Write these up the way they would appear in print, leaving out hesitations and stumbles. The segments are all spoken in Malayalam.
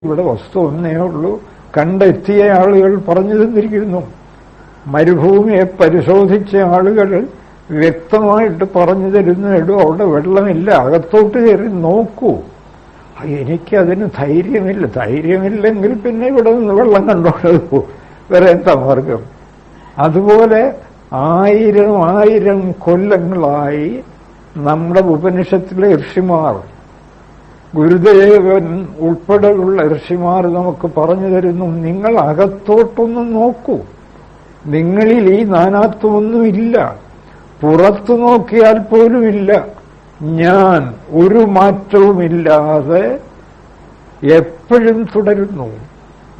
ഇവിടെ വസ്തു ഒന്നേ ഉള്ളൂ. കണ്ടെത്തിയ ആളുകൾ പറഞ്ഞു തന്നിരിക്കുന്നു. മരുഭൂമിയെ പരിശോധിച്ച ആളുകൾ വ്യക്തമായിട്ട് പറഞ്ഞു തരുന്നേടൂ അവിടെ വെള്ളമില്ല, അകത്തോട്ട് കയറി നോക്കൂ. എനിക്കതിന് ധൈര്യമില്ലെങ്കിൽ പിന്നെ ഇവിടെ നിന്ന് വെള്ളം കണ്ടോളൂ, വേറെ എന്താ മാർഗം? അതുപോലെ ആയിരം കൊല്ലങ്ങളായി നമ്മുടെ ഉപനിഷത്തിലെ ഋഷിമാർ, ഗുരുദേവൻ ഉൾപ്പെടെയുള്ള ഋഷിമാർ നമുക്ക് പറഞ്ഞു തരുന്നു, നിങ്ങൾ അകത്തോട്ടൊന്നും നോക്കൂ, നിങ്ങളിൽ ഈ നാനാത്വമൊന്നുമില്ല, പുറത്തു നോക്കിയാൽ പോലുമില്ല. ഞാൻ ഒരു മാറ്റവുമില്ലാതെ എപ്പോഴും തുടരുന്നു.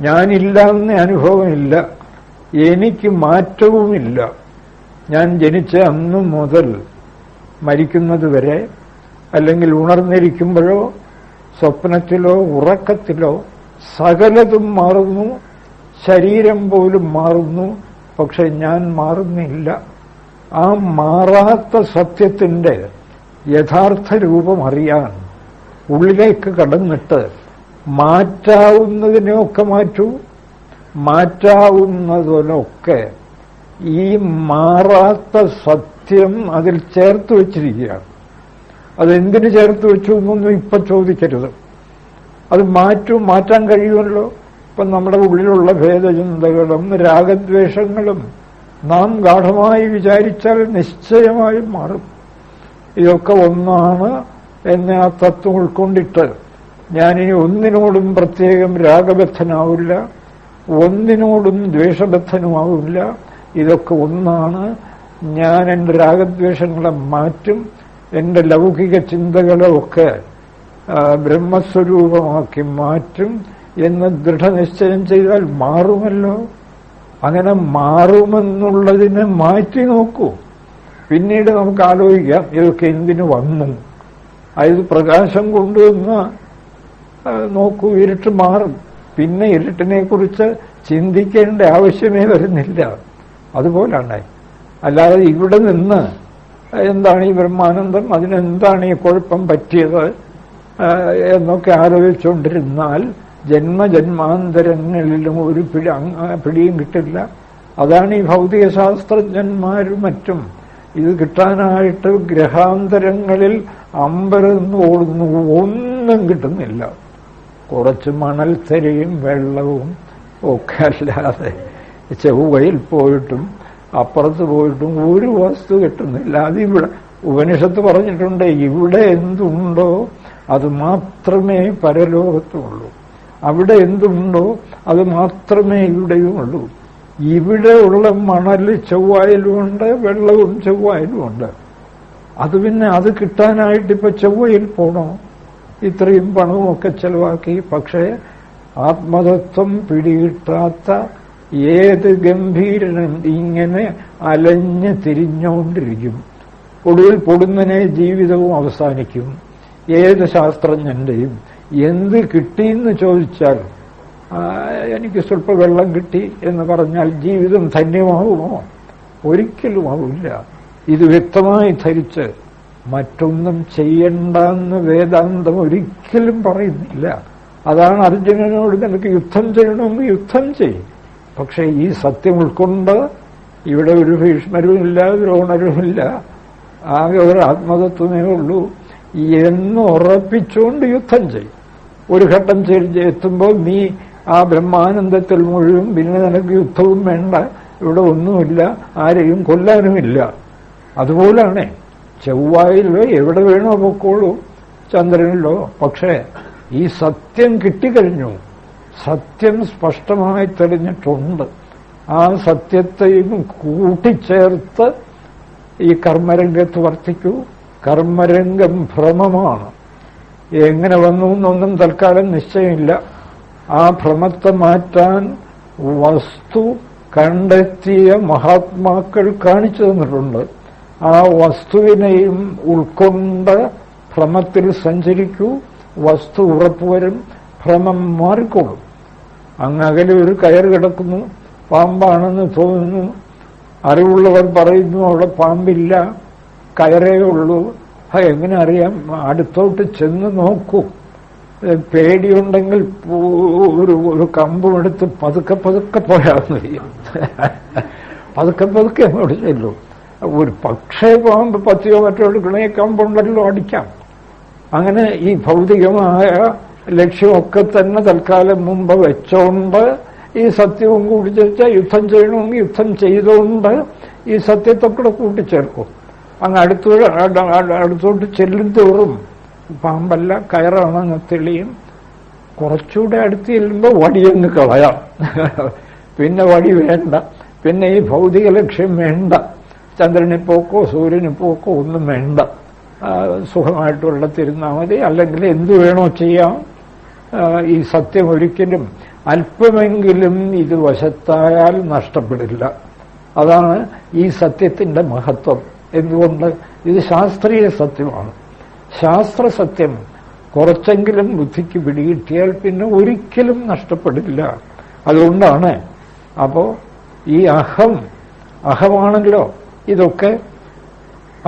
ഞാനില്ലാന്ന അനുഭവമില്ല, എനിക്ക് മാറ്റവുമില്ല. ഞാൻ ജനിച്ച അന്നു മുതൽ മരിക്കുന്നത് വരെ, അല്ലെങ്കിൽ ഉണർന്നിരിക്കുമ്പോഴോ സ്വപ്നത്തിലോ ഉറക്കത്തിലോ സകലതും മാറുന്നു, ശരീരം പോലും മാറുന്നു, പക്ഷെ ഞാൻ മാറുന്നില്ല. ആ മാറാത്ത സത്യത്തിന്റെ യഥാർത്ഥ രൂപം അറിയാൻ ഉള്ളിലേക്ക് കടന്നിട്ട് മാറ്റാവുന്നതിനെയൊക്കെ മാറ്റൂ, മാറ്റാവുന്നതിനൊക്കെ ഈ മാറാത്ത സത്യം അതിൽ ചേർത്ത് വച്ചിരിക്കുകയാണ്. അതെന്തിനു ചേർത്ത് വെച്ചു എന്നൊന്നും ഇപ്പൊ ചോദിക്കരുത്. അത് മാറ്റാൻ കഴിയുമല്ലോ. ഇപ്പം നമ്മുടെ ഉള്ളിലുള്ള ഭേദചിന്തകളും രാഗദ്വേഷങ്ങളും നാം ഗാഠമായി വിചാരിച്ചാൽ നിശ്ചയമായും മാറും. ഇതൊക്കെ ഒന്നാണ് എന്നെ ആ തത്വം ഉൾക്കൊണ്ടിട്ട് ഞാനിനി ഒന്നിനോടും പ്രത്യേകം രാഗബദ്ധനാവില്ല, ഒന്നിനോടും ദ്വേഷബദ്ധനുമാവില്ല. ഇതൊക്കെ ഒന്നാണ്. ഞാൻ എൻ്റെ രാഗദ്വേഷങ്ങളെ മാറ്റും, എന്റെ ലൗകിക ചിന്തകളെ ഒക്കെ ബ്രഹ്മസ്വരൂപമാക്കി മാറ്റും എന്ന് ദൃഢനിശ്ചയം ചെയ്താൽ മാറുമല്ലോ. അങ്ങനെ മാറുമെന്നുള്ളതിനെ മാറ്റി നോക്കൂ. പിന്നീട് നമുക്ക് ആലോചിക്കാം ഇതൊക്കെ എന്തിനു വന്നു. അതായത് പ്രകാശം കൊണ്ടുവന്ന് നോക്കൂ, ഇരുട്ട് മാറും. പിന്നെ ഇരുട്ടിനെ കുറിച്ച് ചിന്തിക്കേണ്ട ആവശ്യമേ വരുന്നില്ല. അതുപോലാണ്. അല്ലാതെ ഇവിടെ നിന്ന് എന്താണ് ഈ ബ്രഹ്മാനന്ദം, അതിനെന്താണ് ഈ കുഴപ്പം പറ്റിയത് എന്നൊക്കെ ആലോചിച്ചുകൊണ്ടിരുന്നാൽ ജന്മജന്മാന്തരങ്ങളിലും ഒരു പിടിയും കിട്ടില്ല. അതാണ് ഈ ഭൗതിക ശാസ്ത്രജ്ഞന്മാരും മറ്റും ഇത് കിട്ടാനായിട്ട് ഗ്രഹാന്തരങ്ങളിൽ അമ്പരന്ന് ഓടുന്നു, ഒന്നും കിട്ടുന്നില്ല. കുറച്ച് മണൽത്തരയും വെള്ളവും ഒക്കെ അല്ലാതെ ചൊവ്വയിൽ പോയിട്ടും അപ്പുറത്ത് പോയിട്ടും ഒരു വസ്തു കിട്ടുന്നില്ല. അതിവിടെ ഉപനിഷത്ത് പറഞ്ഞിട്ടുണ്ട്, ഇവിടെ എന്തുണ്ടോ അത് മാത്രമേ പരലോകത്തുള്ളൂ, അവിടെ എന്തുണ്ടോ അത് മാത്രമേ ഇവിടെയുമുള്ളൂ. ഇവിടെയുള്ള മണൽ ചൊവ്വയിലുമുണ്ട്, വെള്ളവും ചൊവ്വയിലുമുണ്ട്. അത് പിന്നെ അത് കിട്ടാനായിട്ടിപ്പോ ചൊവ്വയിൽ പോണോ? ഇത്രയും പണവുമൊക്കെ ചെലവാക്കി. പക്ഷേ ആത്മതത്വം പിടികിട്ടാത്ത ഏത് ഗംഭീരനും ഇങ്ങനെ അലഞ്ഞ് തിരിഞ്ഞുകൊണ്ടിരിക്കും. ഒടുവിൽ പൊടുന്നനെ ജീവിതവും അവസാനിക്കും. ഏത് ശാസ്ത്രജ്ഞന്റെയും എന്ത് കിട്ടിയെന്ന് ചോദിച്ചാൽ എനിക്ക് സ്വല്പം വെള്ളം കിട്ടി എന്ന് പറഞ്ഞാൽ ജീവിതം ധന്യമാവുമോ? ഒരിക്കലും ആവില്ല. ഇത് വ്യക്തമായി ധരിച്ച് മറ്റൊന്നും ചെയ്യണ്ടെന്ന് വേദാന്തം ഒരിക്കലും പറയുന്നില്ല. അതാണ് അർജുനനോട് നിനക്ക് യുദ്ധം ചെയ്യണമെങ്കിൽ യുദ്ധം ചെയ്യും, പക്ഷെ ഈ സത്യം ഉൾക്കൊണ്ട് ഇവിടെ ഒരു ഭീഷ്മരുമില്ല, ദ്രോണരുമില്ല, ആകെ ഒരു ആത്മതത്വമേ ഉള്ളൂ എന്ന് ഉറപ്പിച്ചുകൊണ്ട് യുദ്ധം ചെയ്യും. ഒരു ഘട്ടം എത്തുമ്പോൾ നീ ആ ബ്രഹ്മാനന്ദത്തിൽ മുഴുവൻ, പിന്നെ നിനക്ക് യുദ്ധവും വേണ്ട, ഇവിടെ ഒന്നുമില്ല, ആരെയും കൊല്ലാനുമില്ല. അതുപോലാണ് ചൊവ്വയിലോ എവിടെ വേണോ പൊക്കോളൂ, ചന്ദ്രനിലോ. പക്ഷേ ഈ സത്യം കിട്ടിക്കഴിഞ്ഞു, സത്യം സ്പഷ്ടമായി തെളിഞ്ഞിട്ടുണ്ട്. ആ സത്യത്തെയും കൂട്ടിച്ചേർത്ത് ഈ കർമ്മരംഗത്ത് വർത്തിക്കൂ. കർമ്മരംഗം ഭ്രമമാണ്. എങ്ങനെ വന്നു എന്നൊന്നും തൽക്കാലം നിശ്ചയമില്ല. ആ ഭ്രമത്തെ മാറ്റാൻ വസ്തു കണ്ടെത്തിയ മഹാത്മാക്കൾ കാണിച്ചു തന്നിട്ടുണ്ട്. ആ വസ്തുവിനെയും ഉൾക്കൊണ്ട് ഭ്രമത്തിൽ സഞ്ചരിക്കൂ, വസ്തു ഉറപ്പുവരും, ഭ്രമം മാറിക്കോളും. അങ്ങകലെ ഒരു കയർ കിടക്കുന്നു, പാമ്പാണെന്ന് തോന്നുന്നു, അറിവുള്ളവർ പറയുന്നു അവിടെ പാമ്പില്ല, കയറേ ഉള്ളൂ. എങ്ങനെ അറിയാം? അടുത്തോട്ട് ചെന്ന് നോക്കൂ. പേടിയുണ്ടെങ്കിൽ ഒരു കമ്പുമെടുത്ത് പതുക്കെ പതുക്കെ പോയാൽ മതി. പതുക്കെ പതുക്കെ അങ്ങോട്ട് ചെല്ലും. ഒരു പക്ഷേ പാമ്പ് 10 മറ്റോ എടുക്കണേ കമ്പുണ്ടല്ലോ, അടിക്കാം. അങ്ങനെ ഈ ഭൗതികമായ ലക്ഷ്യമൊക്കെ തന്നെ തൽക്കാലം മുമ്പ് വെച്ചോണ്ട് ഈ സത്യവും കൂടി ചേർച്ചാൽ യുദ്ധം ചെയ്യണമെങ്കിൽ യുദ്ധം ചെയ്തുകൊണ്ട് ഈ സത്യത്തെ കൂടെ കൂട്ടിച്ചേർക്കും. അങ്ങ് അടുത്തോട്ട് ചെല്ലും തോറും പാമ്പല്ല കയറാണെന്ന് തെളിയും. കുറച്ചുകൂടെ അടുത്ത് ചെല്ലുമ്പോൾ വടിയങ്ങ് കളയാം. പിന്നെ വടി വേണ്ട, പിന്നെ ഈ ഭൗതിക ലക്ഷ്യം വേണ്ട. ചന്ദ്രനിൽ പോക്കോ സൂര്യനിൽ പോക്കോ ഒന്നും വേണ്ട. സുഖമായിട്ട് വെള്ളത്തിരുന്നാൽ മതി, അല്ലെങ്കിൽ എന്തു വേണോ ചെയ്യാം. ഈ സത്യം ഒരിക്കലും അല്പമെങ്കിലും ഇത് വശത്തായാൽ നഷ്ടപ്പെടില്ല. അതാണ് ഈ സത്യത്തിന്റെ മഹത്വം. എന്തുകൊണ്ട്? ഇത് ശാസ്ത്രീയ സത്യമാണ്. ശാസ്ത്ര സത്യം കുറച്ചെങ്കിലും ബുദ്ധിക്ക് പിടികിട്ടിയാൽ പിന്നെ ഒരിക്കലും നഷ്ടപ്പെടില്ല. അതുകൊണ്ടാണ് അപ്പോ ഈ അഹമാണല്ലോ ഇതൊക്കെ.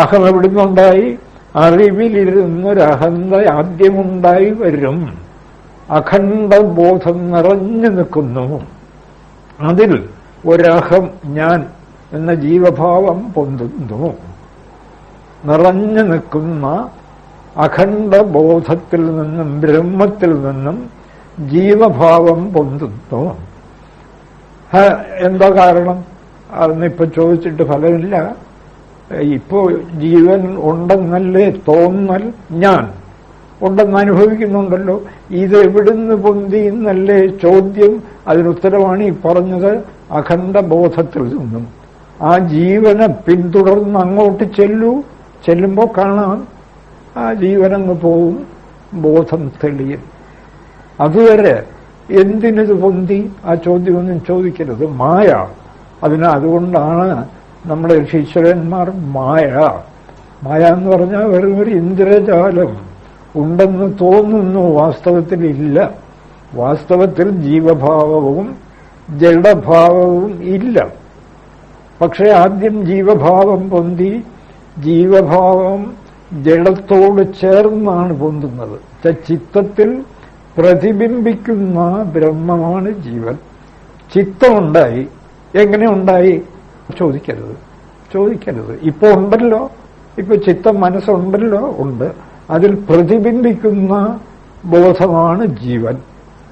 അഹം എവിടുന്നുണ്ടായി? അറിവിലിരുന്നൊരഹന്ത ആദ്യമുണ്ടായി വരും. അഖണ്ഡബോധം നിറഞ്ഞു നിൽക്കുന്നു. അതിൽ ഒരഹം ഞാൻ എന്ന ജീവഭാവം പൊന്തുന്നു. നിറഞ്ഞു നിൽക്കുന്ന അഖണ്ഡബോധത്തിൽ നിന്നും ബ്രഹ്മത്തിൽ നിന്നും ജീവഭാവം പൊന്തുന്നു. എന്താ കാരണം? അതൊന്നിപ്പോ ചോദിച്ചിട്ട് ഫലമില്ല. ഇപ്പോ ജീവൻ ഉണ്ടെന്നല്ലേ തോന്നൽ, ഞാൻ ഉണ്ടെന്ന് അനുഭവിക്കുന്നുണ്ടല്ലോ. ഇത് എവിടുന്ന് പൊന്തി എന്നല്ലേ ചോദ്യം. അതിനുത്തരമാണ് ഈ പറഞ്ഞത്. അഖണ്ഡബോധത്തിൽ നിന്നും ആ ജീവനെ പിന്തുടർന്ന് അങ്ങോട്ട് ചെല്ലുമ്പോൾ കാണാം ആ ജീവനങ്ങ് പോവും, ബോധം തെളിയും. അതുവരെ എന്തിനത് പൊന്തി? ആ ചോദ്യമൊന്നും ചോദിക്കരുത്. മായ. അതുകൊണ്ടാണ് നമ്മുടെ ഋഷീശ്വരന്മാർ മായ എന്ന് പറഞ്ഞാൽ വെറും ഒരു ഇന്ദ്രജാലം ഉണ്ടെന്ന് തോന്നുന്നു, വാസ്തവത്തിൽ ഇല്ല. വാസ്തവത്തിൽ ജീവഭാവവും ജഡഭാവവും ഇല്ല. പക്ഷെ ആദ്യം ജീവഭാവം പൊന്തി. ജീവഭാവം ജഡത്തോട് ചേർന്നാണ് പൊന്തുന്നത്. ചിത്തത്തിൽ പ്രതിബിംബിക്കുന്ന ബ്രഹ്മമാണ് ജീവൻ. ചിത്തമുണ്ടായി. എങ്ങനെ ഉണ്ടായി? ചോദിക്കരുത്. ഇപ്പൊ ഉണ്ടല്ലോ, ഇപ്പൊ ചിത്തം മനസ്സുണ്ടല്ലോ, ഉണ്ട്. അതിൽ പ്രതിബിംബിക്കുന്ന ബോധമാണ് ജീവൻ.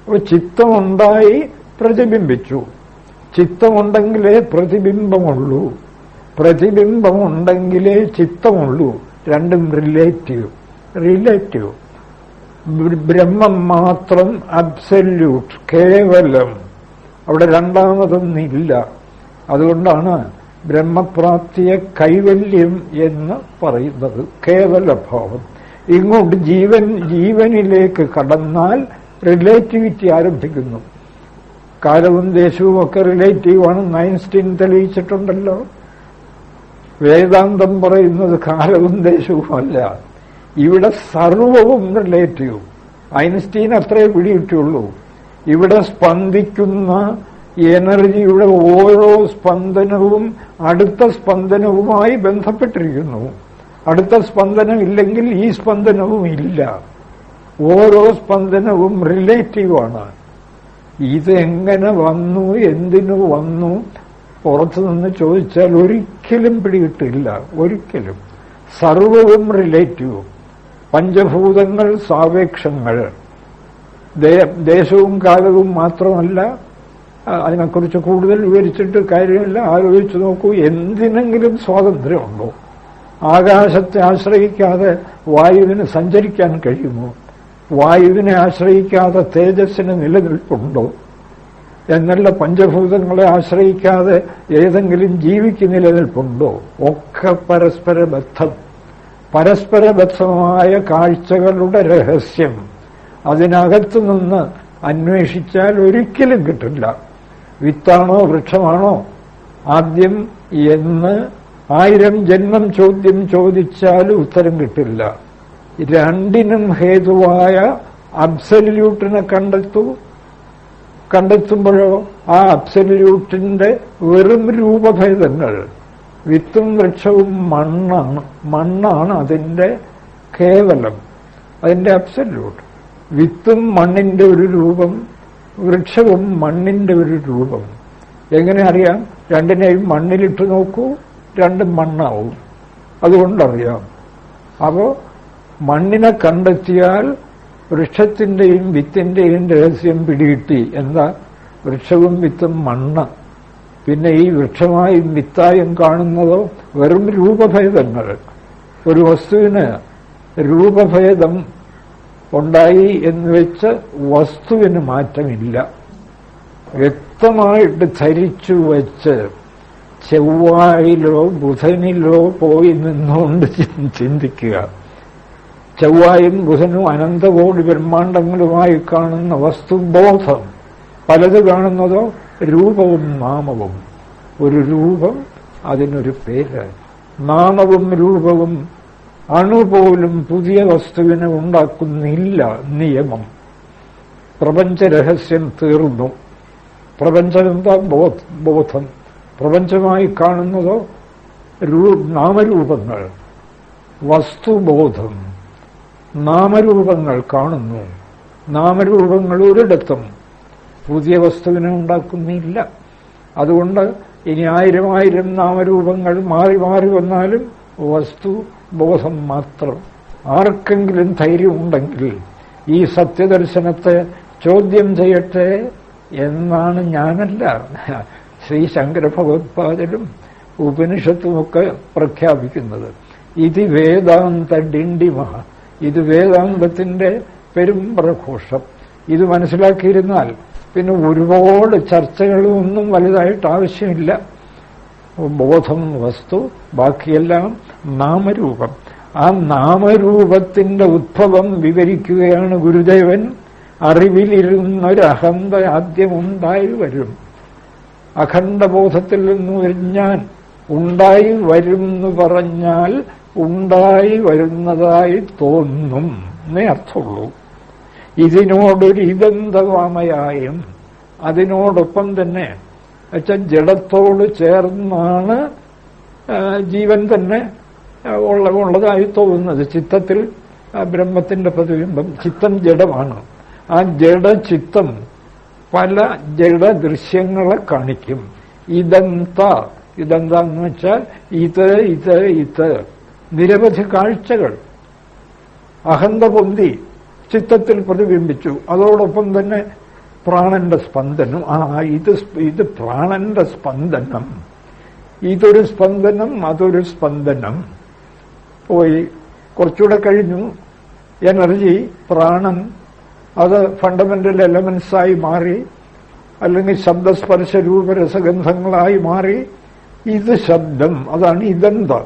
അപ്പൊ ചിത്തമുണ്ടായി, പ്രതിബിംബിച്ചു. ചിത്തമുണ്ടെങ്കിലേ പ്രതിബിംബമുള്ളൂ, പ്രതിബിംബമുണ്ടെങ്കിലേ ചിത്തമുള്ളൂ. രണ്ടും റിലേറ്റീവ്. ബ്രഹ്മം മാത്രം അബ്സല്യൂട്ട്, കേവലം. അവിടെ രണ്ടാമതൊന്നില്ല. അതുകൊണ്ടാണ് ബ്രഹ്മപ്രാപ്തിയെ കൈവല്യം എന്ന് പറയുന്നത്. കേവലഭാവം. ഇങ്ങോട്ട് ജീവനിലേക്ക് കടന്നാൽ റിലേറ്റിവിറ്റി ആരംഭിക്കുന്നു. കാലവും ദേശവും ഒക്കെ റിലേറ്റീവാണെന്ന് ഐൻസ്റ്റീൻ തെളിയിച്ചിട്ടുണ്ടല്ലോ. വേദാന്തം പറയുന്നത് കാലവും ദേശവുമല്ല, ഇവിടെ സർവവും റിലേറ്റീവ്. ഐൻസ്റ്റീൻ അത്രേ പിടിയിട്ടുള്ളൂ. ഇവിടെ സ്പന്ദിക്കുന്ന എനർജിയുടെ ഓരോ സ്പന്ദനവും അടുത്ത സ്പന്ദനവുമായി ബന്ധപ്പെട്ടിരിക്കുന്നു. അടുത്ത സ്പന്ദനം ഇല്ലെങ്കിൽ ഈ സ്പന്ദനവും ഇല്ല. ഓരോ സ്പന്ദനവും റിലേറ്റീവാണ്. ഇതെങ്ങനെ വന്നു, എന്തിനു വന്നു, പുറത്തുനിന്ന് ചോദിച്ചാൽ ഒരിക്കലും പിടികിട്ടില്ല. ഒരിക്കലും. സർവവും റിലേറ്റീവ്. പഞ്ചഭൂതങ്ങൾ സാപേക്ഷങ്ങൾ. ദേശവും കാലവും മാത്രമല്ല. അതിനെക്കുറിച്ച് കൂടുതൽ വിവരിച്ചിട്ട് കാര്യമില്ല. ആലോചിച്ചു നോക്കൂ. എന്തിനെങ്കിലും സ്വാതന്ത്ര്യമുണ്ടോ? ആകാശത്തെ ആശ്രയിക്കാതെ വായുവിന് സഞ്ചരിക്കാൻ കഴിയുമോ? വായുവിനെ ആശ്രയിക്കാതെ തേജസ്സിന് നിലനിൽപ്പുണ്ടോ? എന്നല്ല, പഞ്ചഭൂതങ്ങളെ ആശ്രയിക്കാതെ ഏതെങ്കിലും ജീവിക്ക് നിലനിൽപ്പുണ്ടോ? ഒക്കെ പരസ്പരബദ്ധമായ കാഴ്ചകളുടെ രഹസ്യം അതിനകത്തു നിന്ന് അന്വേഷിച്ചാൽ ഒരിക്കലും കിട്ടില്ല. വിത്താണോ വൃക്ഷമാണോ ആദ്യം എന്ന് 1000 ജന്മം ചോദ്യം ചോദിച്ചാലും ഉത്തരം കിട്ടില്ല. രണ്ടിനും ഹേതുവായ അബ്സല്യൂട്ടിനെ കണ്ടെത്തുമ്പോഴോ ആ അബ്സല്യൂട്ടിന്റെ വെറും രൂപഭേദങ്ങൾ. വിത്തും വൃക്ഷവും മണ്ണാണ് അതിന്റെ കേവലം, അതിന്റെ അബ്സല്യൂട്ട്. വിത്തും മണ്ണിന്റെ ഒരു രൂപം, വൃക്ഷവും മണ്ണിന്റെ ഒരു രൂപം. എങ്ങനെ അറിയാം? രണ്ടിനെയും മണ്ണിലിട്ട് നോക്കൂ, രണ്ടും മണ്ണാവും. അതുകൊണ്ടറിയാം. അപ്പോ മണ്ണിനെ കണ്ടെത്തിയാൽ വൃക്ഷത്തിന്റെയും വിത്തിന്റെയും രഹസ്യം പിടികിട്ടി. എന്താ? വൃക്ഷവും വിത്തും മണ്ണ്. പിന്നെ ഈ വൃക്ഷമായും വിത്തായും കാണുന്നതോ വെറും രൂപഭേദങ്ങൾ. ഒരു വസ്തുവിന് രൂപഭേദം ഉണ്ടായി എന്ന് വെച്ച് വസ്തുവിന് മാറ്റമില്ല. വ്യക്തമായിട്ട് ധരിച്ചു വച്ച് ചൊവ്വായിലോ ബുധനിലോ പോയി നിന്നുകൊണ്ട് ചിന്തിക്കുക. ചൊവ്വായും ബുധനും അനന്തകോടി ബ്രഹ്മാണ്ടങ്ങളുമായി കാണുന്ന വസ്തുബോധം. പലത് കാണുന്നതോ രൂപവും നാമവും. ഒരു രൂപം, അതിനൊരു പേര്. നാമവും രൂപവും അണുപോലും പുതിയ വസ്തുവിനെ ഉണ്ടാക്കുന്നില്ല. നിയമം. പ്രപഞ്ചരഹസ്യം തീർന്നു. പ്രപഞ്ചം എന്താ? ബോധം. പ്രപഞ്ചമായി കാണുന്നതോ നാമരൂപങ്ങൾ. വസ്തുബോധം. നാമരൂപങ്ങൾ കാണുന്നു. നാമരൂപങ്ങൾ ഒരിടത്തും പുതിയ വസ്തുവിനെ ഉണ്ടാക്കുന്നില്ല. അതുകൊണ്ട് ഇനി 1000 നാമരൂപങ്ങൾ മാറി മാറി വന്നാലും വസ്തു ബോധം മാത്രം. ആർക്കെങ്കിലും ധൈര്യമുണ്ടെങ്കിൽ ഈ സത്യദർശനത്തെ ചോദ്യം ചെയ്യട്ടെ എന്നാണ്. ഞാനല്ല, ശ്രീ ശങ്കര ഭഗവത്പാദരും ഉപനിഷത്തുമൊക്കെ പ്രഖ്യാപിക്കുന്നത്. ഇത് വേദാന്ത ഡിണ്ടിമഹ. ഇത് വേദാന്തത്തിന്റെ പെരുമ്പ്രഘോഷം. ഇത് മനസ്സിലാക്കിയിരുന്നാൽ പിന്നെ ഒരുപാട് ചർച്ചകളും ഒന്നും വലുതായിട്ട് ആവശ്യമില്ല. ബോധം വസ്തു, ബാക്കിയെല്ലാം നാമരൂപം. ആ നാമരൂപത്തിന്റെ ഉദ്ഭവം വിവരിക്കുകയാണ് ഗുരുദേവൻ. അറിവിലിരുന്നൊരഹന്ത ആദ്യമുണ്ടായി വരും. അഖണ്ഡബോധത്തിൽ നിന്ന് ഞാൻ ഉണ്ടായി വരും എന്ന് പറഞ്ഞാൽ ഉണ്ടായി വരുന്നതായി തോന്നും എന്നേ അർത്ഥമുള്ളൂ. ഇതിനോടൊരു ഇതെന്തവാമയായും അതിനോടൊപ്പം തന്നെ വെച്ചാൽ ജഡത്തോട് ചേർന്നാണ് ജീവൻ തന്നെ ഉള്ളതായി തോന്നുന്നത്. ചിത്തത്തിൽ ബ്രഹ്മത്തിന്റെ പ്രതിബിംബം. ചിത്തം ജഡമാണ്. ആ ജഡചിത്തം പല ജഡദൃശ്യങ്ങളെ കാണിക്കും. ഇതെന്താന്ന് വെച്ചാൽ ഇത് നിരവധി കാഴ്ചകൾ. അഹന്ത പൊന്തി ചിത്തത്തിൽ പ്രതിബിംബിച്ചു. അതോടൊപ്പം തന്നെ പ്രാണന്റെ സ്പന്ദനം. ഇത് പ്രാണന്റെ സ്പന്ദനം. ഇതൊരു സ്പന്ദനം, അതൊരു സ്പന്ദനം. പോയി കുറച്ചുകൂടെ കഴിഞ്ഞു. എനർജി, പ്രാണൻ, അത് ഫണ്ടമെന്റൽ എലമെന്റ്സായി മാറി. അല്ലെങ്കിൽ ശബ്ദസ്പർശ രൂപരസഗന്ധങ്ങളായി മാറി. ഇത് ശബ്ദം, അതാണ് ഇതെന്താ.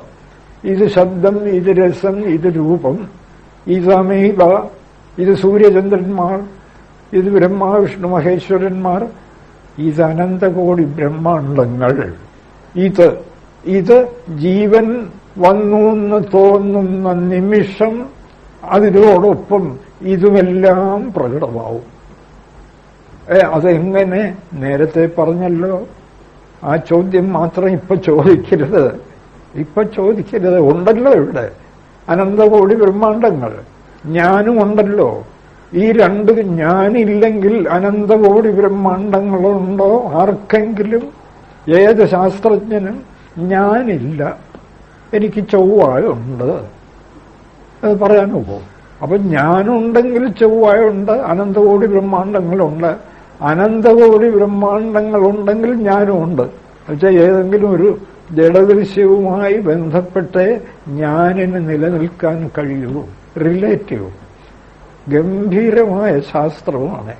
ഇത് ശബ്ദം, ഇത് രസം, ഇത് രൂപം, ഇതമേവ. ഇത് സൂര്യചന്ദ്രന്മാർ, ഇത് ബ്രഹ്മ വിഷ്ണു മഹേശ്വരന്മാർ, ഇത് അനന്തകോടി ബ്രഹ്മാണ്ടങ്ങൾ. ഇത് ജീവൻ വന്നു എന്ന് തോന്നുന്ന നിമിഷം അതിനോടൊപ്പം ഇതുമെല്ലാം പ്രകടമാവും. അതെങ്ങനെ? നേരത്തെ പറഞ്ഞല്ലോ. ആ ചോദ്യം മാത്രം ഇപ്പൊ ചോദിക്കരുത്. ഉണ്ടല്ലോ ഇവിടെ അനന്തകോടി ബ്രഹ്മാണ്ടങ്ങൾ. ഞാനും ഉണ്ടല്ലോ. ഈ രണ്ട് ഞാനില്ലെങ്കിൽ അനന്തകോടി ബ്രഹ്മാണ്ടങ്ങളുണ്ടോ ആർക്കെങ്കിലും? ഏത് ശാസ്ത്രജ്ഞനും ഞാനില്ല, എനിക്ക് ചൊവ്വായുണ്ട്, അത് പറയാനോ പോകും. അപ്പൊ ഞാനുണ്ടെങ്കിൽ ചൊവ്വായുണ്ട്, അനന്തകോടി ബ്രഹ്മാണ്ടങ്ങളുണ്ട്. അനന്തകോടി ബ്രഹ്മാണ്ടങ്ങളുണ്ടെങ്കിൽ ഞാനുമുണ്ട്. എന്നുവെച്ചാൽ ഏതെങ്കിലും ഒരു ജഡദൃശ്യവുമായി ബന്ധപ്പെട്ടേ ഞാനിന് നിലനിൽക്കാൻ കഴിയൂ. റിലേറ്റീവ് ഗംഭീരമായ ശാസ്ത്രവുമാണ്.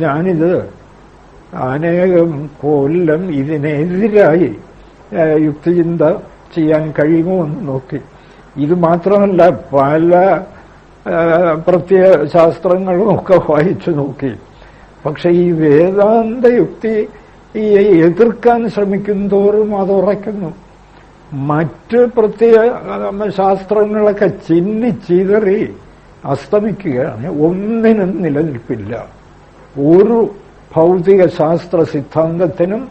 ഞാനിത് അനേകം കൊല്ലം ഇതിനെതിരായി യുക്തിചിന്ത ചെയ്യാൻ കഴിയുമോ എന്ന് നോക്കി. ഇത് മാത്രമല്ല, പല പ്രത്യയ ശാസ്ത്രങ്ങളും ഒക്കെ വായിച്ചു നോക്കി. പക്ഷെ ഈ വേദാന്ത യുക്തി ഈ എതിർക്കാൻ ശ്രമിക്കും തോറും അത് ഉറയ്ക്കുന്നു. മറ്റ് പ്രത്യയ ശാസ്ത്രങ്ങളൊക്കെ ചിന്നിച്ചിതറി അസ്തമിക്കുകയാണ്. ഒന്നിനും നിലനിൽപ്പില്ല. ഒരു ഭൗതിക ശാസ്ത്ര സിദ്ധാന്തത്തിനും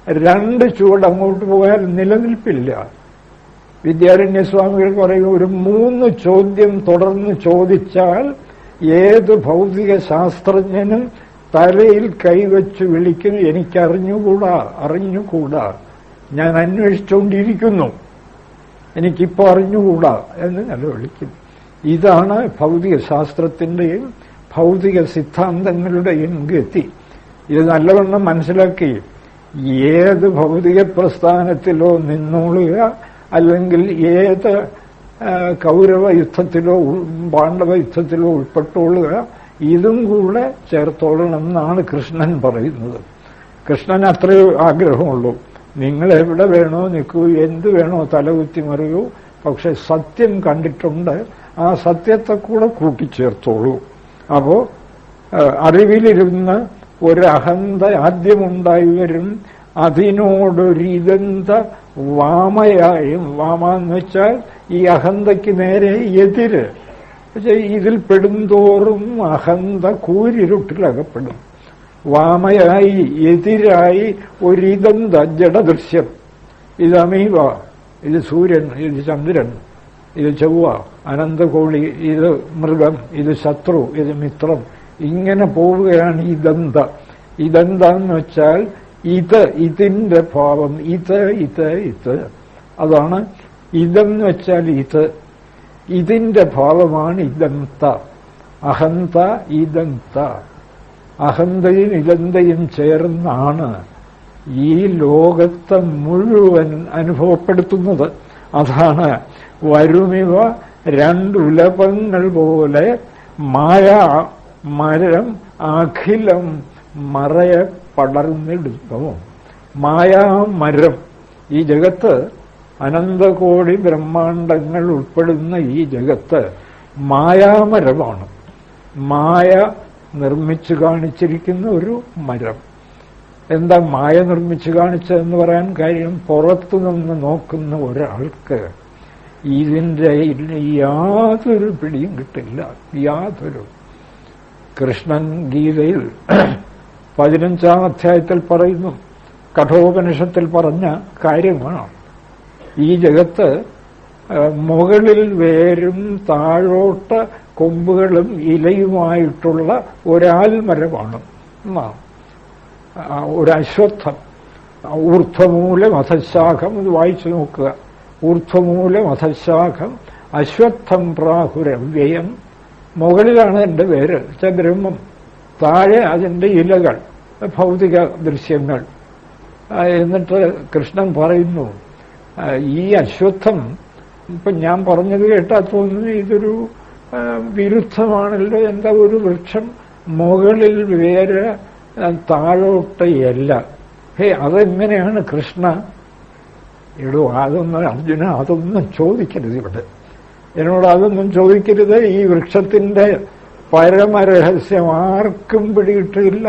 2 ചുവട് അങ്ങോട്ട് പോയാൽ നിലനിൽപ്പില്ല. വിദ്യാരണ്യസ്വാമികൾ പറയും, ഒരു 3 ചോദ്യം തുടർന്ന് ചോദിച്ചാൽ ഏത് ഭൗതിക ശാസ്ത്രജ്ഞനും തലയിൽ കൈവച്ച് വിളിക്കുന്നു, അറിഞ്ഞുകൂടാ, ഞാൻ അന്വേഷിച്ചുകൊണ്ടിരിക്കുന്നു, എനിക്കിപ്പോ അറിഞ്ഞുകൂടാ എന്ന് നിലവിളിക്കും. ഇതാണ് ഭൗതിക ശാസ്ത്രത്തിന്റെയും ഭൗതിക സിദ്ധാന്തങ്ങളുടെയും ഗതി. ഇത് നല്ലവണ്ണം മനസ്സിലാക്കി ഏത് ഭൗതിക പ്രസ്ഥാനത്തിലോ നിന്നോളുക, അല്ലെങ്കിൽ ഏത് കൗരവ യുദ്ധത്തിലോ പാണ്ഡവ യുദ്ധത്തിലോ ഉൾപ്പെട്ടോളുക, ഇതും കൂടെ ചേർത്തോളണം എന്നാണ് കൃഷ്ണൻ പറയുന്നത്. കൃഷ്ണൻ അത്രയോ ആഗ്രഹമുള്ളൂ. നിങ്ങൾ എവിടെ വേണോ നിൽക്കൂ, എന്ത് വേണോ തലകുത്തി മറിയൂ, പക്ഷെ സത്യം കണ്ടിട്ടുണ്ട്, ആ സത്യത്തെ കൂടെ കൂട്ടിച്ചേർത്തോളൂ. അപ്പോ അറിവിലിരുന്ന് ഒരഹന്ത ആദ്യമുണ്ടായി വരും, അതിനോടൊരിതന്ത വാമയായും, വാമെന്ന് വെച്ചാൽ ഈ അഹന്തയ്ക്ക് നേരെ എതിര്. പക്ഷെ ഇതിൽ പെടുന്തോറും അഹന്ത കൂരിരുട്ടിലകപ്പെടും. വാമയായി, എതിരായി ഒരിതന്ത ജഡദൃശ്യം. ഇത് അമീബ, ഇത് സൂര്യൻ, ഇത് ചന്ദ്രൻ, ഇത് ചൊവ്വ, അനന്തകോളി, ഇത് മൃഗം, ഇത് ശത്രു, ഇത് മിത്രം, ഇങ്ങനെ പോവുകയാണ് ഇതെന്ത. ഇതെന്താന്ന് വെച്ചാൽ ഇതിന്റെ ഭാവം, ഇത് അതാണ് ഇതെന്ന് വെച്ചാൽ ഇതിന്റെ ഭാവമാണ് ഇദന്ത. അഹന്ത ഇദന്ത, അഹന്തയും ഇദന്തയും ചേർന്നാണ് ഈ ലോകത്തെ മുഴുവൻ അനുഭവപ്പെടുത്തുന്നത്. അതാണ് വരുമിവ രണ്ടുലപങ്ങൾ പോലെ മായ മരം അഖിലം മറയെ പടർന്നെടുക്കുന്നു. മായാമരം, ഈ ജഗത്ത് അനന്തകോടി ബ്രഹ്മാണ്ടങ്ങൾ ഉൾപ്പെടുന്ന ഈ ജഗത്ത് മായാമരമാണ്. മായ നിർമ്മിച്ചു കാണിച്ചിരിക്കുന്ന ഒരു മരം. എന്താ മായ നിർമ്മിച്ചു കാണിച്ചതെന്ന് പറയാൻ കാര്യം, പുറത്തുനിന്ന് നോക്കുന്ന ഒരാൾക്ക് ഇതിന്റെ യാതൊരു പിടിയും കിട്ടില്ല, യാതൊരു. കൃഷ്ണൻ ഗീതയിൽ 15-ാം അധ്യായത്തിൽ പറയുന്നു, കഠോപനിഷത്തിൽ പറഞ്ഞ കാര്യമാണ്. ഈ ജഗത്ത് മുകളിൽ വേരും താഴോട്ട് കൊമ്പുകളും ഇലയുമായിട്ടുള്ള ഒരാൽമരമാണ്. ഒരു അശ്വത്ഥം, ഊർധ്വമൂലം അധശാഖം, ഇത് വായിച്ചു നോക്കുക. ഊർധ്വമൂലം അധശാഖം അശ്വത്ഥം പ്രാഹുരവ്യയം. മുകളിലാണ് എന്റെ പേര് ബ്രഹ്മം, താഴെ അതിന്റെ ഇലകൾ, ഭൗതിക ദൃശ്യങ്ങൾ. എന്നിട്ട് കൃഷ്ണൻ പറയുന്നു, ഈ അശ്വത്ഥം, ഇപ്പൊ ഞാൻ പറഞ്ഞത് കേട്ടാൽ തോന്നുന്നു ഇതൊരു വിരുദ്ധമാണല്ലോ. എന്താ ഒരു വൃക്ഷം മുകളിൽ വേര് താഴോട്ട് ഇല? അതെങ്ങനെയാണ് കൃഷ്ണ? എടോ, അതൊന്നും അർജുന, അതൊന്നും ചോദിക്കരുത് ഇവിടെ. എന്നോട് അതൊന്നും ചോദിക്കരുത്. ഈ വൃക്ഷത്തിന്റെ പരമരഹസ്യം ആർക്കും പിടികിട്ടില്ല.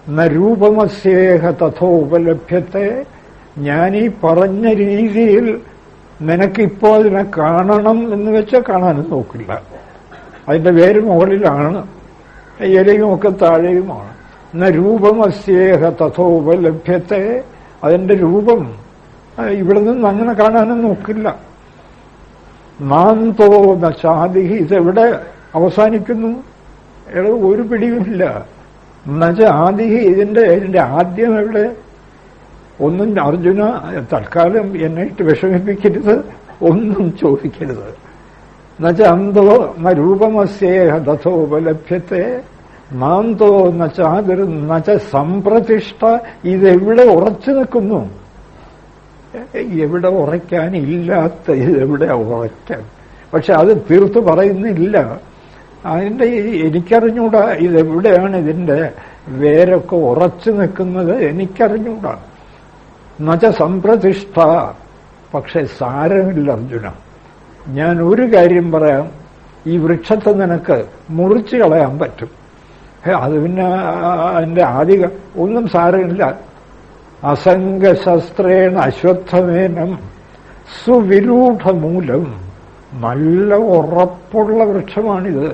നരൂപമസ്യേഹ തഥോപലഭ്യത്തെ. ഞാനീ പറഞ്ഞ രീതിയിൽ നിനക്കിപ്പോ അതിനെ കാണണം എന്ന് വെച്ചാൽ കാണാനും നോക്കില്ല. അതിന്റെ വേര് മുകളിലാണ്, ഇലയും ഒക്കെ താഴെയുമാണ്. രൂപമസ്യേഹ തഥോപലഭ്യത്തെ. അതിന്റെ രൂപം ഇവിടെ നിന്ന് അങ്ങനെ കാണാനും നോക്കില്ല. നാന്തോ നചാദിഹി, ഇതെവിടെ അവസാനിക്കുന്നു? ഒരു പിടിയുമില്ല. എന്നുവെച്ച ആദിഹി, ഇതിന്റെ ആദ്യം എവിടെ? ഒന്നും അർജുന തൽക്കാലം എന്നെ ഇട്ട് വിഷമിപ്പിക്കരുത്, ഒന്നും ചോദിക്കരുത്. എന്നുവെച്ചാൽ അന്തോ ന രൂപമസ്യേഹ തഥോപലഭ്യത്തെ നാന്തോ നച്ചാതിർ നച്ച സംപ്രതിഷ്ഠ. ഇതെവിടെ ഉറച്ചു നിൽക്കുന്നു? എവിടെ ഉറയ്ക്കാനില്ലാത്ത ഇതെവിടെ ഉറയ്ക്കാൻ? പക്ഷെ അത് തീർത്ത് പറയുന്നില്ല. അതിന്റെ എനിക്കറിഞ്ഞൂടാ ഇതെവിടെയാണ് ഇതിന്റെ വേരൊക്കെ ഉറച്ചു നിൽക്കുന്നത്, എനിക്കറിഞ്ഞൂടാ. നച്ച സംപ്രതിഷ്ഠ. പക്ഷെ സാരമില്ല അർജുന, ഞാൻ ഒരു കാര്യം പറയാം. ഈ വൃക്ഷത്തെ നിനക്ക് മുറിച്ചു കളയാൻ പറ്റും. അത് പിന്നെ അതിന്റെ ആദിക ഒന്നും സാരമില്ല. അസംഗശസ്ത്രേണ അശ്വത്ഥമേനം സുവിരൂഢമൂലം. നല്ല ഉറപ്പുള്ള വൃക്ഷമാണിത്.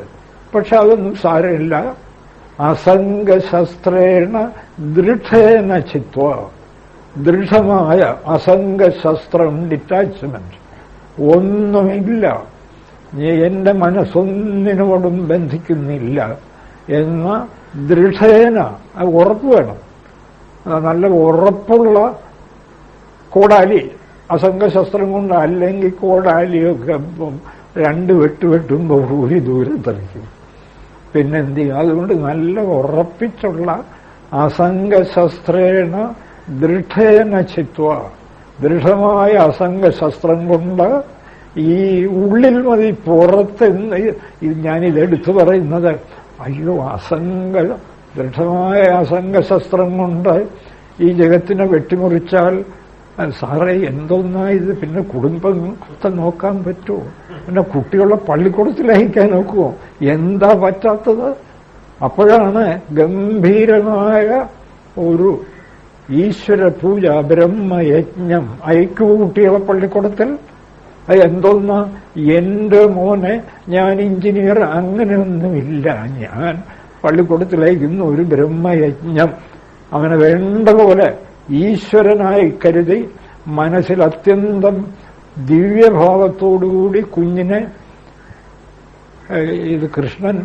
പക്ഷെ അതൊന്നും സാരമില്ല. അസംഗശസ്ത്രേണ ദൃഢേന ചിത്വ. ദൃഢമായ അസംഗശസ്ത്രം, ഡിറ്റാച്ച്മെന്റ് ഒന്നുമില്ല. എന്റെ മനസ്സൊന്നിനോടും ബന്ധിക്കുന്നില്ല എന്ന ദൃഢേന ഉറപ്പ് വേണം. നല്ല ഉറപ്പുള്ള കോടാലി, അസംഗശസ്ത്രം കൊണ്ട്, അല്ലെങ്കിൽ കോടാലിയൊക്കെ 2 വെട്ട് വെട്ടുമ്പോൾ ഒരു ദൂരം തെറിക്കും. പിന്നെന്ത് ചെയ്യും? അതുകൊണ്ട് നല്ല ഉറപ്പിച്ചുള്ള അസംഗശസ്ത്രേണ ദൃഢേന ചിത്വ, ദൃഢമായ അസംഗശസ്ത്രം കൊണ്ട് ഈ ഉള്ളിൽ മതി, പുറത്തെന്ന് ഞാനിതെടുത്തു പറയുന്നത്. അയ്യോ, ദൃഢമായ അസംഗശസ്ത്രം കൊണ്ട് ഈ ജഗത്തിനെ വെട്ടിമുറിച്ചാൽ സാറേ എന്തോന്നായത്? പിന്നെ കുടുംബത്തെ നോക്കാൻ പറ്റുമോ? പിന്നെ കുട്ടികളെ പള്ളിക്കൂടത്തിൽ അയക്കാൻ നോക്കുമോ? എന്താ പറ്റാത്തത്? അപ്പോഴാണ് ഗംഭീരമായ ഒരു ഈശ്വര പൂജ, ബ്രഹ്മയജ്ഞം. അയക്കൂ കുട്ടികളെ പള്ളിക്കൂടത്തിൽ. അത് എന്തോന്നാ? എന്റെ മോനെ ഞാൻ എഞ്ചിനീയർ, അങ്ങനെയൊന്നുമില്ല, ഞാൻ പള്ളിക്കൂടത്തിലേക്കുന്ന ഒരു ബ്രഹ്മയജ്ഞം. അങ്ങനെ വേണ്ട പോലെ ഈശ്വരനായി കരുതി മനസ്സിൽ അത്യന്തം ദിവ്യഭാവത്തോടുകൂടി കുഞ്ഞിനെ, ഇത് കൃഷ്ണൻ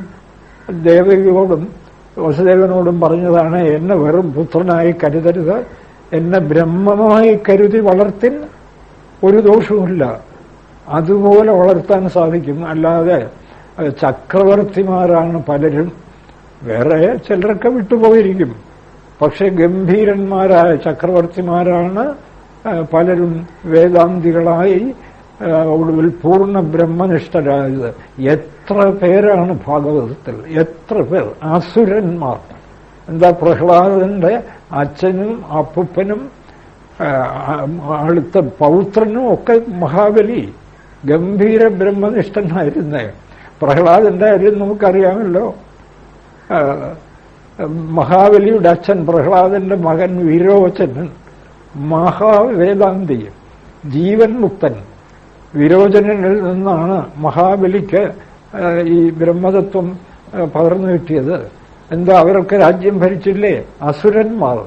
ദേവകിയോടും വസുദേവനോടും പറഞ്ഞതാണ്, എന്നെ വെറും പുത്രനായി കരുതരുത്, എന്നെ ബ്രഹ്മമായി കരുതി വളർത്തിൻ, ഒരു ദോഷവുമില്ല. അതുപോലെ വളർത്താൻ സാധിക്കും. അല്ലാതെ ചക്രവർത്തിമാരാണ് പലരും, വേറെ ചിലരൊക്കെ വിട്ടുപോയിരിക്കും, പക്ഷെ ഗംഭീരന്മാരായ ചക്രവർത്തിമാരാണ് പലരും വേദാന്തികളായി ഒടുവിൽ പൂർണ്ണ ബ്രഹ്മനിഷ്ഠരായത്. എത്ര പേരാണ് ഭാഗവതത്തിൽ, എത്ര പേർ അസുരന്മാർ. എന്താ, പ്രഹ്ലാദന്റെ അച്ഛനും അപ്പൂപ്പനും അടുത്ത പൗത്രനും ഒക്കെ മഹാബലി ഗംഭീര ബ്രഹ്മനിഷ്ഠനായിരുന്നേ. പ്രഹ്ലാദന്റെ കാര്യം നമുക്കറിയാമല്ലോ. മഹാബലിയുടെ അച്ഛൻ പ്രഹ്ലാദന്റെ മകൻ വിരോചനൻ മഹാവേദാന്തി, ജീവൻ മുക്തൻ. വിരോചനനിൽ നിന്നാണ് മഹാബലിക്ക് ഈ ബ്രഹ്മതത്വം പകർന്നു കിട്ടിയത്. എന്താ, അവരൊക്കെ രാജ്യം ഭരിച്ചില്ലേ? അസുരന്മാർ.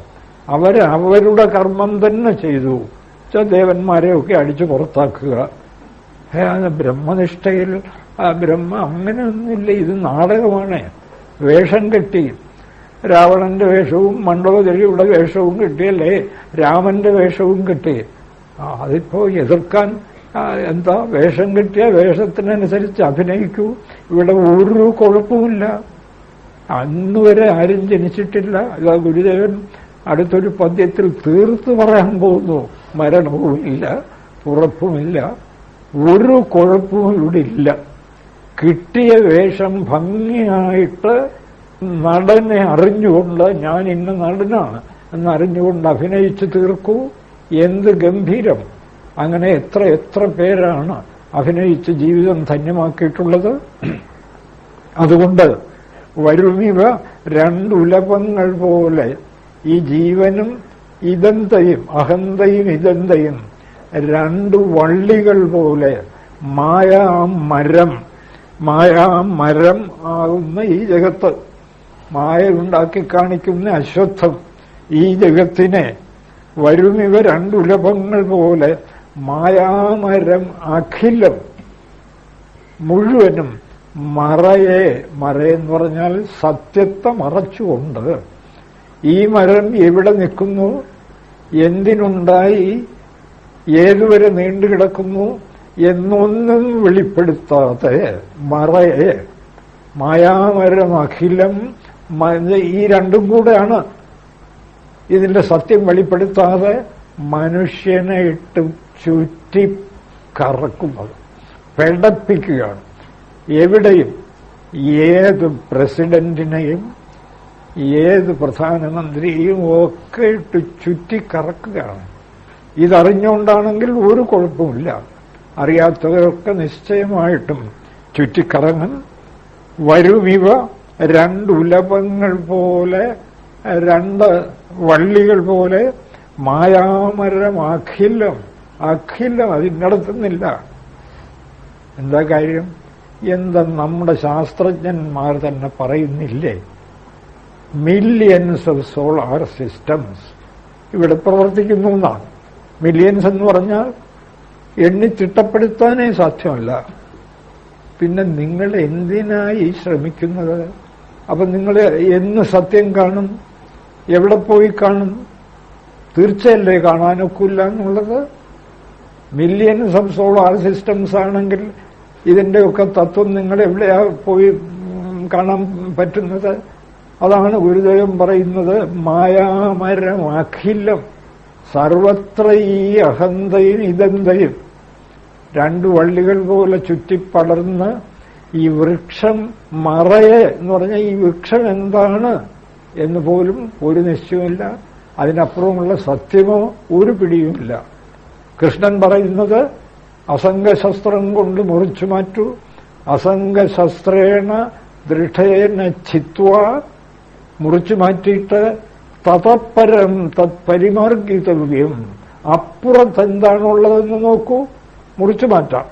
അവരുടെ കർമ്മം തന്നെ ചെയ്തു. ദേവന്മാരെയൊക്കെ അടിച്ചു പുറത്താക്കുക. ബ്രഹ്മനിഷ്ഠയിൽ ബ്രഹ്മ അങ്ങനെയൊന്നുമില്ല. ഇത് നാടകമാണ്. വേഷം കെട്ടി, രാവണന്റെ വേഷവും മണ്ഡോദരിയുടെ വേഷവും കിട്ടിയല്ലേ, രാമന്റെ വേഷവും കിട്ടി. അതിപ്പോ എതിർക്കാൻ എന്താ? വേഷം കിട്ടിയ വേഷത്തിനനുസരിച്ച് അഭിനയിക്കൂ. ഇവിടെ ഒരു കുഴപ്പമില്ല. അന്നുവരെ ആരും ജനിച്ചിട്ടില്ല. ഇതാ ഗുരുദേവൻ അടുത്തൊരു പദ്യത്തിൽ തീർത്ത് പറയാൻ പോകുന്നു. മരണവുമില്ല, ഉറപ്പുമില്ല, ഒരു കുഴപ്പവും ഇവിടെ ഇല്ല. കിട്ടിയ വേഷം ഭംഗിയായിട്ട് നടനെ അറിഞ്ഞുകൊണ്ട്, ഞാൻ ഇന്ന നടനാണ് എന്നറിഞ്ഞുകൊണ്ട് അഭിനയിച്ചു തീർക്കൂ. എന്ത് ഗംഭീരം! അങ്ങനെ എത്ര എത്ര പേരാണ് അഭിനയിച്ച് ജീവിതം ധന്യമാക്കിയിട്ടുള്ളത്. അതുകൊണ്ട് വരുമിവ 2 ഉലപങ്ങൾ പോലെ, ഈ ജീവനും ഇദന്തയും, അഹന്തയും ഇദന്തയും 2 വള്ളികൾ പോലെ മായാമരം ആകുന്ന ഈ ജഗത്ത്, മായ ഉണ്ടാക്കി കാണിക്കുന്ന അശ്വത്ഥം, ഈ ജഗത്തിനെ വരുമിവ 2 ഉലപങ്ങൾ പോലെ മായാമരം അഖിലം മുഴുവനും മറയെന്ന് പറഞ്ഞാൽ സത്യത്തെ മറച്ചുകൊണ്ട്, ഈ മരം എവിടെ നിൽക്കുന്നു, എന്തിനുണ്ടായി, ഏതുവരെ നീണ്ടുകിടക്കുന്നു എന്നൊന്നും വെളിപ്പെടുത്താതെ മറയെ, മായാമരം അഖിലം, ഈ 2ഉം കൂടെയാണ് ഇതിന്റെ സത്യം വെളിപ്പെടുത്താതെ മനുഷ്യനെ ഇട്ട് ചുറ്റി കറക്കുന്നത്, പെടപ്പിക്കുകയാണ്. എവിടെയും ഏത് പ്രസിഡന്റിനെയും ഏത് പ്രധാനമന്ത്രിയെയും ഒക്കെ ഇട്ട് ചുറ്റിക്കറക്കുകയാണ്. ഇതറിഞ്ഞുകൊണ്ടാണെങ്കിൽ ഒരു കുഴപ്പമില്ല. അറിയാത്തവരൊക്കെ നിശ്ചയമായിട്ടും ചുറ്റിക്കറങ്ങും. വരുമിവ 2 ഉലപങ്ങൾ പോലെ, 2 വള്ളികൾ പോലെ മായാമരം അഖിലം അതിനടത്തുന്നില്ല. എന്താ കാര്യം? എന്താ നമ്മുടെ ശാസ്ത്രജ്ഞന്മാർ തന്നെ പറയുന്നില്ലേ, മില്യൻസ് ഓഫ് സോളാർ സിസ്റ്റംസ് ഇവിടെ പ്രവർത്തിക്കുന്നു എന്നാണ്. മില്യൻസ് എന്ന് പറഞ്ഞാൽ എണ്ണി തിട്ടപ്പെടുത്താനേ സാധ്യമല്ല. പിന്നെ നിങ്ങൾ എന്തിനായി ശ്രമിക്കുന്നത്? അപ്പൊ നിങ്ങൾ എന്ന് സത്യം കാണും? എവിടെ പോയി കാണും? തീർച്ചയല്ലേ കാണാനൊക്കില്ല എന്നുള്ളത്. മില്യൺസ് ഓഫ് സോളാർ സിസ്റ്റംസ് ആണെങ്കിൽ ഇതിന്റെയൊക്കെ തത്വം നിങ്ങൾ എവിടെയാ പോയി കാണാൻ പറ്റുന്നത്? അതാണ് ഗുരുദേവൻ പറയുന്നത്, മായാമരം അഖിലം സർവത്ര ഈ അഹന്തയും ഇതന്തയും രണ്ടു വള്ളികൾ പോലെ ചുറ്റിപ്പടർന്ന് ഈ വൃക്ഷം മറയെ എന്ന് പറഞ്ഞാൽ ഈ വൃക്ഷം എന്താണ് എന്ന് പോലും ഒരു നിശ്ചയമില്ല. അതിനപ്പുറമുള്ള സത്യമോ ഒരു പിടിയുമില്ല. കൃഷ്ണൻ പറയുന്നത് അസംഗശസ്ത്രം കൊണ്ട് മുറിച്ചു മാറ്റൂ, അസംഗശസ്ത്രേണ ദൃഢേന ചിത്വ, മുറിച്ചു മാറ്റിയിട്ട് തതപ്പരം തത്പരിമാർഗിതവ്യം, അപ്പുറത്തെന്താണുള്ളതെന്ന് നോക്കൂ, മുറിച്ചു മാറ്റാം.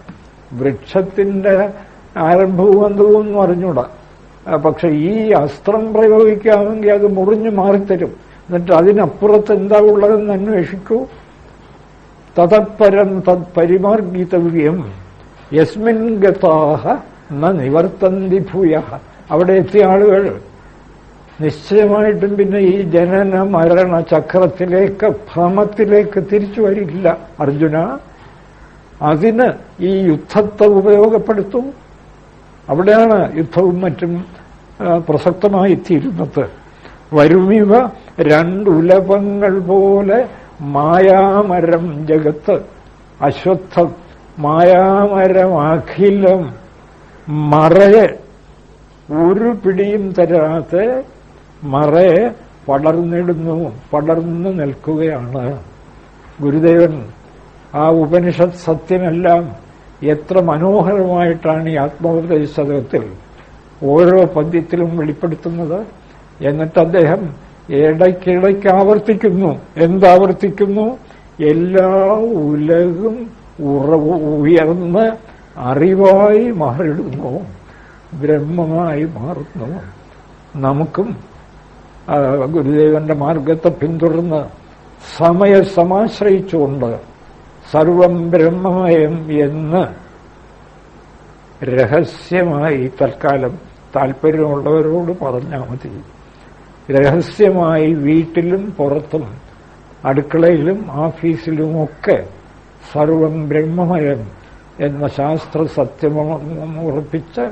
വൃക്ഷത്തിന്റെ ആരംഭവും അന്തവും എന്ന് അറിഞ്ഞൂടാ. പക്ഷെ ഈ അസ്ത്രം പ്രയോഗിക്കാമെങ്കിൽ അത് മുറിഞ്ഞു മാറിത്തരും. എന്നിട്ട് അതിനപ്പുറത്ത് എന്താ ഉള്ളതെന്ന് അന്വേഷിക്കൂ. തതപ്പരം തത്പരിമാർഗിതവ്യം യസ്മിൻ ഗതാഹ ന നിവർത്തന്തി ഭൂയഃ. അവിടെ എത്തിയ ആളുകൾ നിശ്ചയമായിട്ടും പിന്നെ ഈ ജനന മരണ ചക്രത്തിലേക്ക് ഭ്രമത്തിലേക്ക് തിരിച്ചു വരില്ല. അർജുന, അതിന് ഈ യുദ്ധത്തെ ഉപയോഗപ്പെടുത്തും. അവിടെയാണ് യുദ്ധവും മറ്റും പ്രസക്തമായി തീരുന്നത്. വരുമിവ രണ്ടുലപങ്ങൾ പോലെ മായാമരം ജഗത്ത്, അശ്വത്ഥം മായാമരം അഖിലം, മറയെ ഒരു പിടിയും തരാത്ത മറയെ പടർന്നിടുന്നു, പടർന്നു നിൽക്കുകയാണ്. ഗുരുദേവൻ ആ ഉപനിഷത്ത് സത്യമെല്ലാം എത്ര മനോഹരമായിട്ടാണ് ഈ ആത്മോപദേശത്തിൽ ഓരോ പദ്യത്തിലും വെളിപ്പെടുത്തുന്നത്. എന്നിട്ട് അദ്ദേഹം ഇടയ്ക്കിടയ്ക്ക് ആവർത്തിക്കുന്നു. എന്താവർത്തിക്കുന്നു? എല്ലാ ഉലകും ഉയർന്ന് അറിവായി മാറിടുന്നു, ബ്രഹ്മമായി മാറുന്നു. നമുക്കും ഗുരുദേവന്റെ മാർഗത്തെ പിന്തുടർന്ന് സമയസമാശ്രയിച്ചുകൊണ്ട് സർവം ബ്രഹ്മമയം എന്ന് രഹസ്യമായി തൽക്കാലം താല്പര്യമുള്ളവരോട് പറഞ്ഞാൽ മതി. രഹസ്യമായി വീട്ടിലും പുറത്തും അടുക്കളയിലും ഓഫീസിലുമൊക്കെ സർവം ബ്രഹ്മമയം എന്ന ശാസ്ത്ര സത്യം ഉറപ്പിച്ച്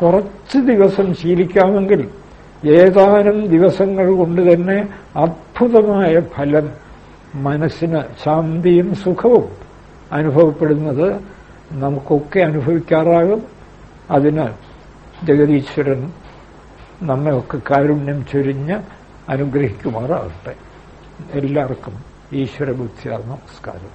കുറച്ച് ദിവസം ശീലിക്കാമെങ്കിൽ ഏതാനും ദിവസങ്ങൾ കൊണ്ട് തന്നെ അദ്ഭുതമായ ഫലം, മനസ്സിന് ശാന്തിയും സുഖവും അനുഭവപ്പെടുന്നത് നമുക്കൊക്കെ അനുഭവിക്കാറാകും. അതിന് ജഗദീശ്വരൻ നമ്മയൊക്കെ കാരുണ്യം ചൊരിഞ്ഞ് അനുഗ്രഹിക്കുമാറാകട്ടെ. എല്ലാവർക്കും ഈശ്വരബുദ്ധിയാ നമസ്കാരം.